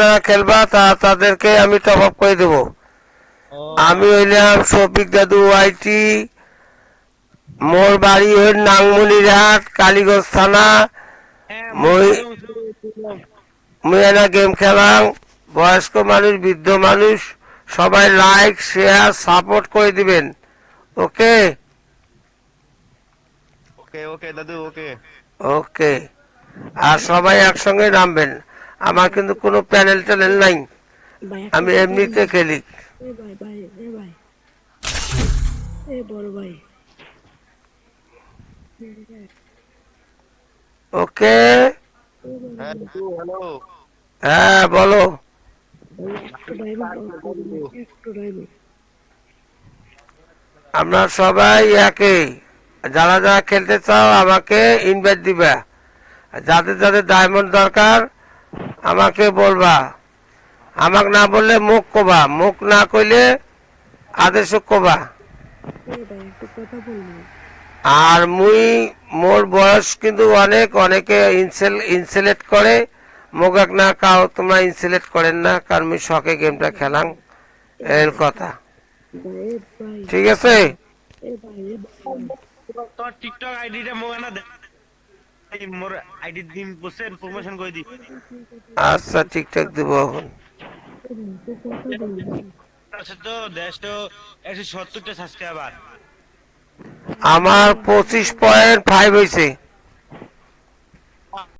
যারা খেলবা তাদেরকে আমি টপ আপ করে দেবো। আমি হইলাম শফিক দাদু আইটি, মোর বাড়ি হইল নাংমনিরহাট, কালীগঞ্জ থানা। মুই এনা গেম খেলাম। বয়স্ক মানুষ, বৃদ্ধ মানুষ সবাই লাইক শেয়ার সাপোর্ট করে দিবেন। ওকে ওকে ওকে দাদু ওকে। ওকে, আর সবাই একসঙ্গে নামবেন। আমার কিন্তু কোনো প্যানেল ট্যানেল নাই, ভাই একটা আমি কথা এমনিতে বলি। খেলি। এ ভাই ভাই এ ভাই এ বড় ভাই ওকে, হ্যাঁ দাদু হ্যালো। হ্যাঁ বলো। একটু ডায়মন্ড একটু ডায়মন্ড আমরা সবাই একই। যারা যারা খেলতে চাও আমাকে ইনভাইট দিবা। যাদের যাদের ডায়মন্ড দরকার আমাকে বলবা। আমাকে না বললে মুখ কবা, মুখ না কইলে আদেশ কবা। এ ভাই একটু কথা বলবো। আর মোর বয়স কিন্তু অনেকে ইনসেলেক্ট করে, মোগাক না কাও তোমরা ইনসেলেক্ট করেন না, কারণ আমি শখে গেমটা খেলাম, এর কথা। ভাই এ ভাই ঠিক আছে, এ ভাই এ ভাই তোর টিকটক আইডিটা মোর না দে, মোর আইডি দিন বসে প্রমোশন করে দি। আচ্ছা ঠিকঠাক দেবো এখন। একটু কথা বলবো। আছে তো দেশ তো 170টা সাবস্ক্রাইবার। আমার 25.5 হয়েছে।